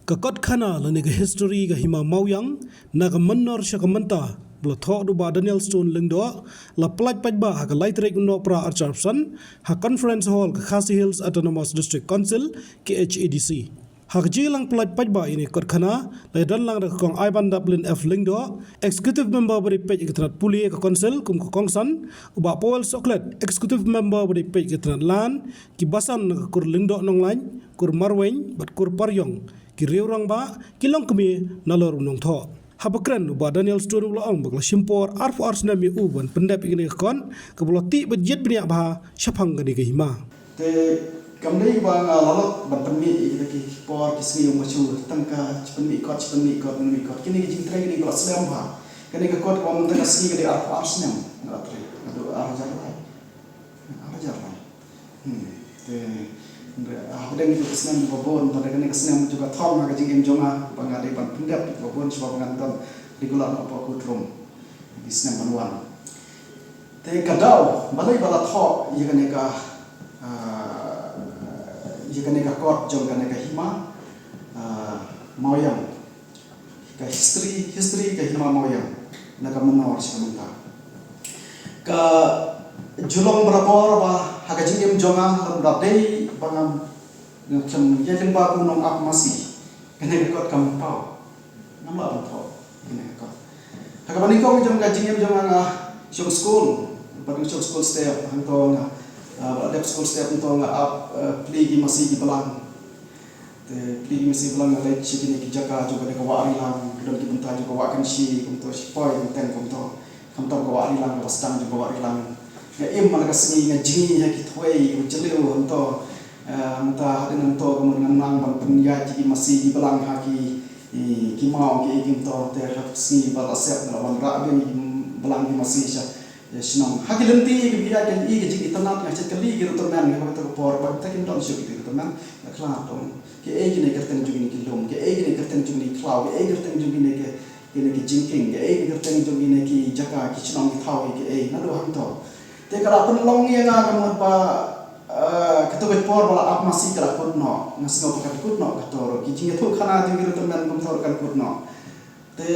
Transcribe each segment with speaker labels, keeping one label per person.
Speaker 1: Kakot khana lani ka history ka hima mauyang na ka mannor sya ka manta bla thok du ba Daniel Stone lingdo la plaj paj ba ha ka light rek no pra archarpsan ha conference hall ka Khasi Hills Autonomous District Council KHADC ha ka jilang plaj paj ba ini kot khana la dan lang da kong Ivan Dublin F lingdo executive member bari pej kitrat puli ka council kum ka kongsan uba Paul Soklet executive member bari pej kitrat lan ki basan ka kur lingdo nong lain kur marweng bat kur paryong ki reurang ba kilong kemi nalor unong tho habakran ba Daniel Stone ulo ong bakla simpor arf arsna mi uban pendap ingni kon kablo ti budget bnia ba syapang gani ke hima
Speaker 2: te kamdei ba lalok ban penmi ki por kisni machu tangka penmi kot kini ki jingtre ni ba slam ba kani ka kot ko mun ta sni ki arf arsna ngatre ado arjar te Habdeng itu kesenam babon, pada kena kesenam juga thom nak jingim jonga, bangade ban pendap babon sebab ngantam regular apa kutrum di senam panuan. Te kadau balai bala thok ia kena ka kot jong kena ka hima moyang ka history ka hima moyang nak menor sebentar. Ka julong berapor ba haga jingim jonga lam dei bangam ngam yajeng ba kunong ap masih kene kot kampau nama apa tho kene kot haga bani kong jong ga jingim jonga nga shong school padung shong school step hanto nga adep school step hanto nga ap pligi masih di belang te pligi masih belang nga lech kini ki jaka juga de kawari lang don ki bunta juga wakan shi kumto shipoi ten kumto kamto kawari lang rastang juga kawari lang ya im malaga sini nga jingi ya ki thoi ujeliu hanto mata dengan to kemudian nang bang punya jadi masih di belang haki kimau ki kim to ter sini balasep dalam rabi belang di masih ya sinong haki lenti ki biya dan i jadi tanat nga chat kali gitu teman nga betul por bang takin don syuk gitu teman ya klar dong ki gini kerten juga ni kilom ki gini kerten juga ni cloud ki kerten juga ni ki jingking ki kerten juga ni ki jaka ki sinong ki thau ki nado hanto te kala penlong ni nga kamu pa ketua por bala ap masih kala kutno ngasno pakat kutno kator kijing itu khana tingir teman kumtor kan kutno te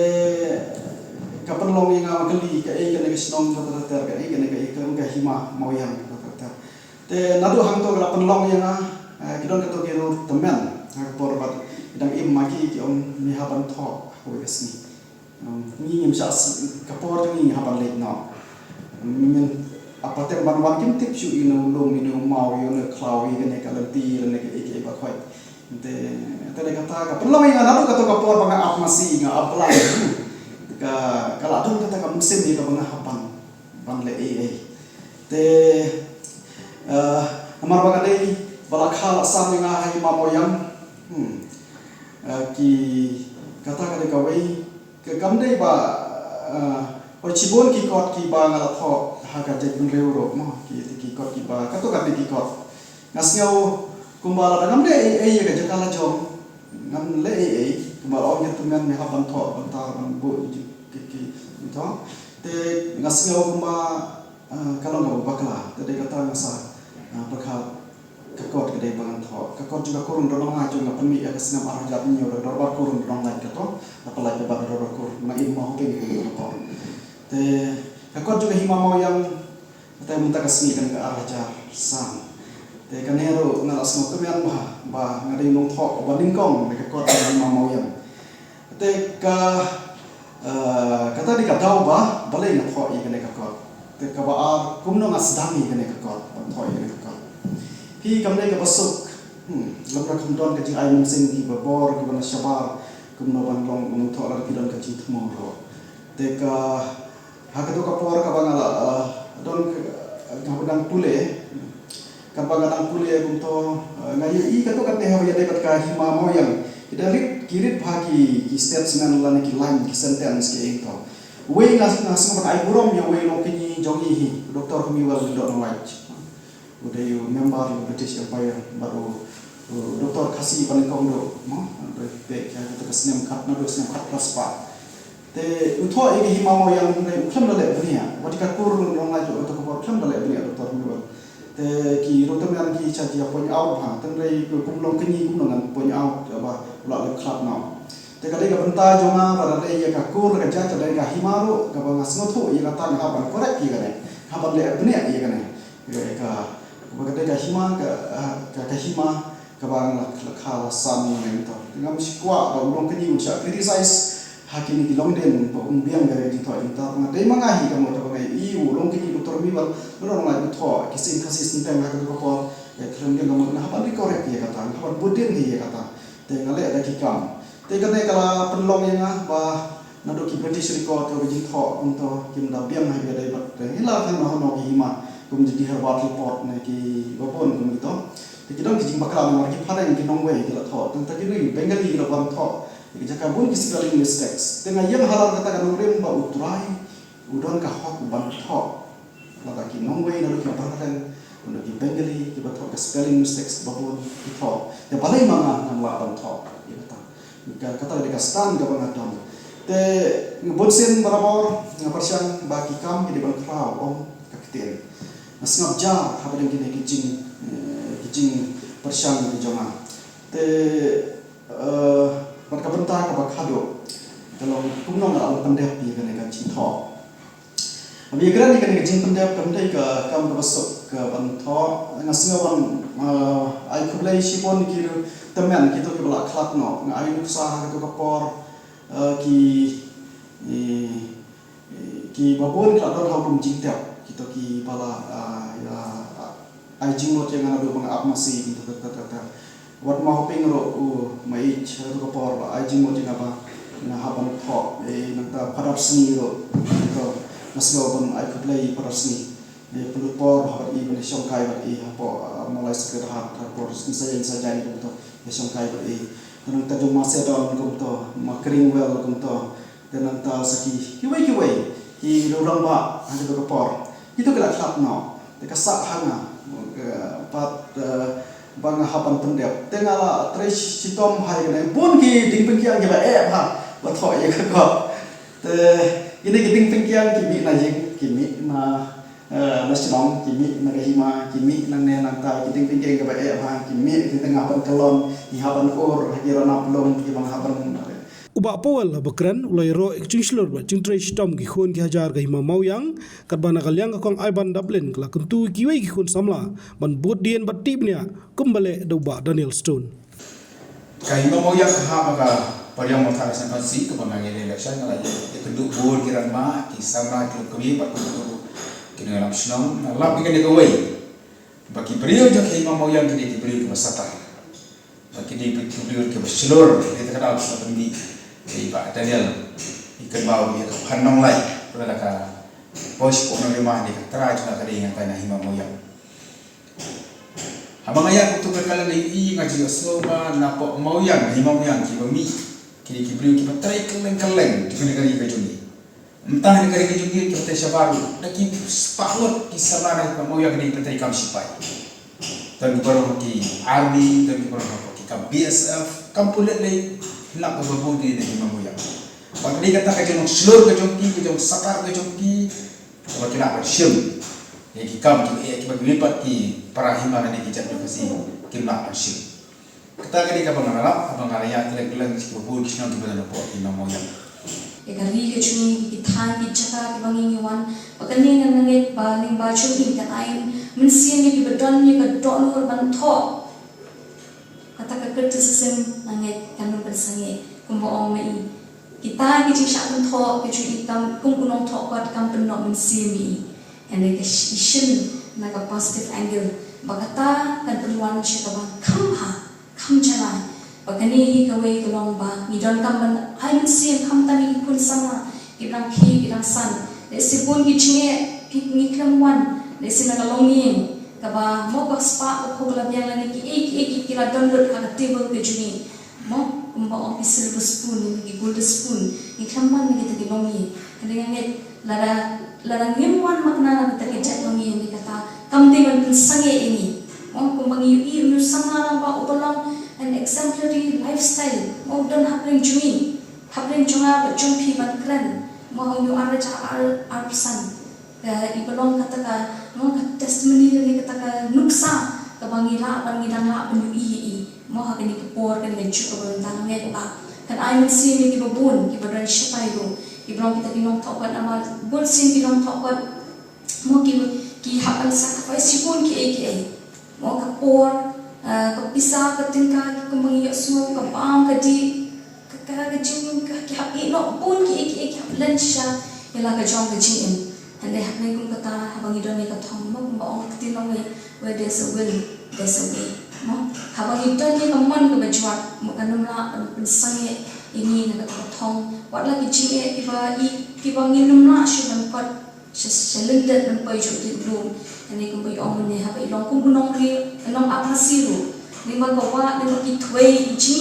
Speaker 2: kapan long yang kali ka kene kisnong kater ka kene ka hima moyang kater te nadu hang to kala penlong yang kidon kato kiro teman por bat idang im maki ki om ni haban tho ko esni ni im sas kapor ni haban le no apa tem ban kim tip shu ino lom ino mau yo ne clau i ne kalenti ne ke ba khoi te de kata ka perlu yang anu kata ka por banga ap masih nga apla ka kala dun kata ka musim ni ka banga hapan ban le te amar banga dei bala khala sam nga hai ma moyang ki kata ka wei ke kamdei ba chibon ki kot ki ba ngala tho haga jekun reuro mo ki kot ki ba kato ka ki kot ngasngau kumbala dangam de ga jakala jom ngam le kumbala on yetu men me haban tho bantar ban bu ki to te ngasngau kumba kalau ngau bakla te de kata ngasa bakha ka kot ke de bangan tho ka kot juga kurun donong ha juga pemi ya kesnam arah jat ni ro dorbar kurun donong lai kato apalagi ba dorbar kurun na ilmu ke ni to te kakot juga hima mau yang kita minta kasih kan ke arah jar sang te kan hero ngalas no kemen ba ngade nong thok ba ningkong me kakot hima mau yang te ka kata di kadau ba balai na thok i kan kakot te ka ba ar kumno ngasdami kan kakot ba thok i kakot hi kamne ka basuk lamra khamdon ka jing ai mung sing ki ba bor ki ba shabar kumno ban long nong thok la ki don ka jing thmo ro te ka hakato kapor ka bangala don ngabang pule ka bangadang pule kunto ngayi I kato kan teha ya dekat ka hima moyang idarit kirit bagi ki statement lan ki line ki sentence ki ito we ngas kan ai burom ya we lo kini jongi hi doktor kumiwal do no watch udah you member British Empire baru doktor kasih paling kondo mo be ya kita kesnem kat na do snem kat plus pa te utho hima mo yang ne uklam dale bnia wadika kur long la jo to ko uklam dale bnia doktor mi te ki rotaman ki cha dia point out ha tang rei kumlong kini kumlong point out ba la le club now te ka ka benta jonga pada le ya ka kur ka ja dai ka himaro ka ba ngasno thu ya ka ta ha ban korek ki ka ne ha ban le bne ya ka ne ka ba ka ka hima ka hima ka ba la khala sam ne to ngam sikwa ba ulong kini usha criticize hakini ki longden pa umbiang ga di to inta ma dei manga hi ka mo to ngai I ulong kini doktor mi bal no ngai to ki sin consistent tem ha ka ko klem ge ngam na ha ban korek ya ka ta ha ban budin hi ya ka ta te ngale ada ki kam te kane kala penlong yang ba nado ki British record to jing tho untuk kim da biang hai dai bat hila kan no no ki hima kum jadi Harvard report ne ki bopon kum to te kidong ki jing bakal no ki phareng ki nong wei ki la tho tang ta ki ri bengali ro bam tho ki jaka bun ki spelling mistakes te ngai yang halal kata kan rem ba utrai udon ka hok ban tho la ta ki nong wei nado ki phareng untuk ki bengali ki ba tho ka spelling mistakes bopon ki tho te balai manga nam la ban tho kata dekat stand ka bangadon te ngobonsen barabor ngaparsyang baki kam ki deban kraw om kakten nasngap ja habadeng kini kijing persyang di jonga te marka benta ka bakhado kalau kumno na pendep pi kan chin tho abi gran ni kan chin pendep kam dai ka kam ka basok ka ban tho ngasngawan ai kublai sipon ki temen kita ke belak klat no ngai usaha ke kapor ki babon klat dor haum jingtap kita ki pala ya ai jingot yang ada bang ap masih kita wat mau hoping ro mai ke kapor ai jingot yang apa na haban tho nanta padap seni ro to nasgo bang ai kuplay padap seni perlu por habat I bani songkai bat I hapo mulai sekedar por saya saja ni to songkai bat I dan ta jom masa dalam to makring well to dan ta saki kiwai I dorang ba ada to por itu kala khat no te kasak hanga pat bang hapan pendep tengala tres sitom hai ne bun ki ding pengkiang ke ba ha ba tho ye ka te ini ki ding pengkiang ki mi na jing ki mi na nasional kimi nagahima kimi nang ne nang ta kiting tingkeng ka ba ha kimi tengah pan kelon I haban or hirana plom ki bang haban
Speaker 1: uba powal bakran ulai ro exchangelor ba chingtre stom ki khon ki hajar ga hima mauyang kat bana kalyang kong aiban dublin kala kuntu kiwei ki khon samla ban bot dien bat tibnya kumbale do ba Daniel Stone
Speaker 3: ka hima mauyang ha maka pariang mothar san si ka bang election la ye keduk bol kiran ma ki samra ki kemi pat kini dalam senang, lap ikan dia kawai. Bagi beliau je khidmat moyang kini diberi ke masata. Bagi dia beliau ke seluruh kita kenal sebagai ini. Pak Daniel ikan bau dia ke hanong lai. Berada ke pos pokok rumah dia terai cuma kali yang tanah khidmat moyang. Abang ayah untuk berkala ini ngaji selama nampak moyang khidmat moyang kita mi. Kini beliau kita terai keleng di kali kejuni. Entah negara kejungi kita syabaru lagi sepahut kisah mana kamu yang kini petri kam sipai dan baru ki army dan baru ki kam BSF kam pulet lagi nak berburu di kamu yang bagi kata kejung seluruh kejung sakar kejungi bagi nak bersyum yang ki kam ki bagi lipat ki para himana ni kijat berkasi ki nak bersyum kita kini kabang ngalap abang ngalaya keleng si berburu kisah kita nak buat kamu yang
Speaker 4: Ekari ke cumi kithan kitchaka ke bangi nyawan pakani nganget baling baju ni kan ain mensian ni bedon ni ke don or ban tho kata ke criticism nganget kan bersange kumbo omai kita ki chisha ban tho ke cumi kam kum kunong tho kwat kam penok mensian ni ene ke ishin na ka positive angle bagata kan perluan chika kam jana Bakani kawai kelong ba midon kamban ain sim kam tani kun sama kirang ki kirang san desi pun ki chinge ki ngikam wan desi na kalongin kaba mo ka spa ko kala biang lani ki ek kira download ka table ke juni mo kumba on ki silver spoon ni gold spoon ngikam wan ni kita kilongi kadang nget lara ngimwan makna na kita kejat longi ni kata kam de ban sange ini mo kumba ngi yu sama ba upalang an exemplary lifestyle mo don hapling junga ba jumpi ban kran mo yu arja al arsan ibalong kataka mo testimony ni kataka nuksa kabangila bangilang la banu i mo hakani por kan leju ko tang nge ba kan ai men si mi kibabun kibadran shapai ro ibalong kita kinong tokat amal bol sin kinong tokat mo ki hakan sacrifice pun ki mo ka por ka pisa ka tingka ki kumangi semua ka bang ka di ka jing ka ki hak no pun ki lansha ila ka jong ka jing and they have kum kata habang idon ni ka thong mo mo ong tinong where there's a will there's a way mo habang idon ni ka man ka bajwat mo kanumla pensange ini na ka thong wala ki jing ki ba nginumla shuban pat selendet dan pai jut di room ani kum bai ong ni ha bai long kum bunong ri long apasiru ni ma ka wa ni ki twei ji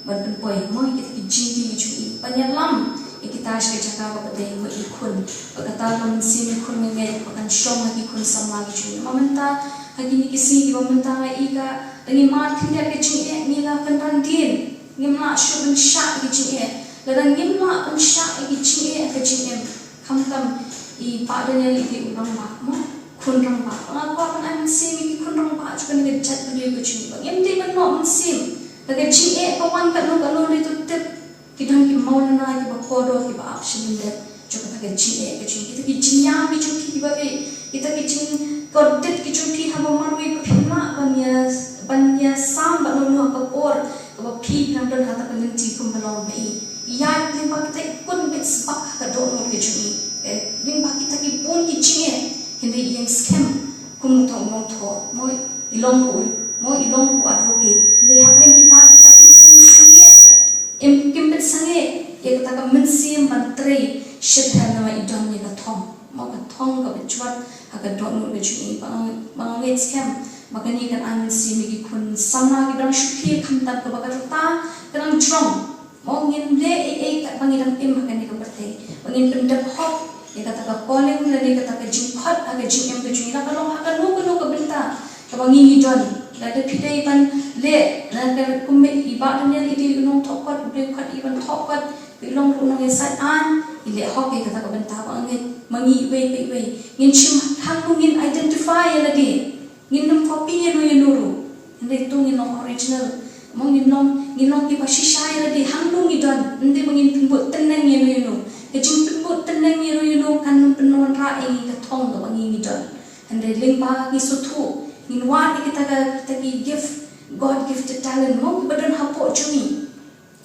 Speaker 4: ban pen pai mo ki ji di ju panyalam kita asyik cakap apa dia mau ikut, kata kami sini ikut mengenai akan show lagi ikut sama lagi cuma. Mamenta lagi ni kisi, mamenta lagi ika, lagi mat dia kecil ni lah penrandin, ni mana show pensyak kecil, lalu ni mana pensyak kecil, kam i pada ni lagi orang mak, kun orang mak. Aku akan ansim ini kun orang mak juga ni cat dia kecil. Yang dia mana ansim, lagi kecil, kawan kalau itu tip. Kita ni mau na kita kodo kita option ni juga kita kita kijinya kita kita kijin kodet kita hamba marui pina banya sam banu apa or apa pi namdan kata kelinci kumbalong mai iya limba kita ikut bet sebab kadon kijin limba kita ki pun kijin hindi yang scam kumutong mongtho mo ilong ku advocate hindi hapren kita kimpet sange ya kata mensi mantri syedha nama idon ni kathong mau kathong ka bechwat aga don nu bechuni bang scam makani kan an si mi kun samna ki dang shukhi khamta ka bagata kan jong mau ngin le kat bangidang im makani ka berthe bangin pendap hop ya kata ka calling le kata ka jingkhat aga jing em bechuni la kalong hakan no ka benta ka bangi idon ada pidai ban le nak kumit ibadah ni itu nong tokat boleh kat iban tokat bilong nong esat an ile hoki kata kabenta banget mangi we ngin chim hang ngin identify lagi ngin nom copy no yenuru ende tu ngin nong original ngin nong ki pasisai lagi hang nong idon ende mangin pimbut tenang yenu kejing pimbut tenang yenu kan penon ra ing ka thong ka bangi idon ende limba ki sutu in what kita give God gifted talent mo badan hapo cumi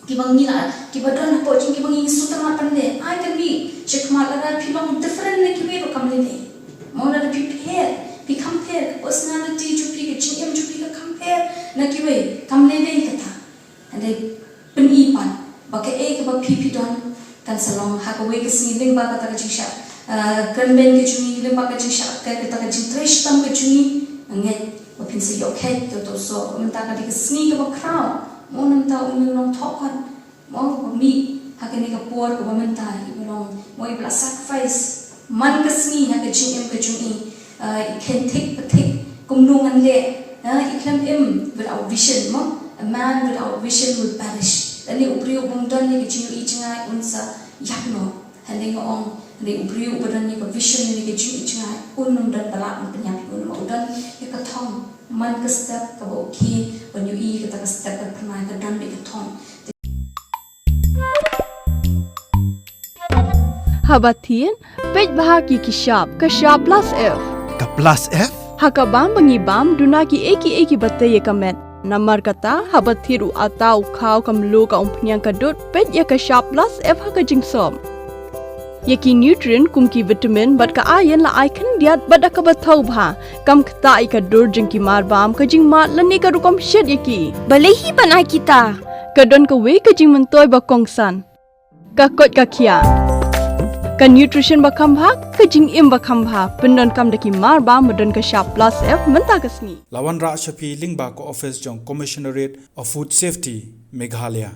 Speaker 4: kibang nila kibadan hapo cumi kibang ini sutama pande I can be shekmat ada pilong different na kibero kamlene mo na be compare personality jupi ke GM jupi ke compare na kibe kamlene kata ande penipan bakai ke ba pipi don kan salong hakawe ke sniling ba kata ke jisha kanben ke cumi lemba ke jisha kata ke jitrish tam ke cumi nget wapin se yoket to so menta ka dikasni ka crowd mo namta umilong tokan mo mi hakani ka por ko menta ibulong mo ibla sacrifice man kasni ha ka jing ka jung can take kumnungan le iklam without vision mo a man without vision will perish ani upriyo bungdan ni ka jing ichinga unsa yakno handing ong ni upriyo badan ni ka vision ni ka jing ichinga unum dan balak penyak unum udan ya ka thong man ka step ka boki when you eat ka step ka pranay ka dan ni ka thong
Speaker 5: Habatin pej bahagi kishap plus F
Speaker 6: Ka plus F?
Speaker 5: hakabam bangibam dunaki eki batay kamet namar kata habathiru atau kau kamlu ka umpnyang kadut pej ya kishap plus F haka jingsom yaki nutrient kumki vitamin bat ka ayan la icon diat bada ka bathau bha kam khta ka dur jingki marbam ka jingma lani ka rukom shed yaki balehi banai kita kadon ka we ka jing mentoy ba kongsan ka kot ka kia ka nutrition ba khambha ka jing im ba khambha pendon kam daki marbam madon ka sharp plus F menta kasni
Speaker 6: Lawan Ra Shafi Lingba ko office jong Commissionerate of Food Safety Meghalaya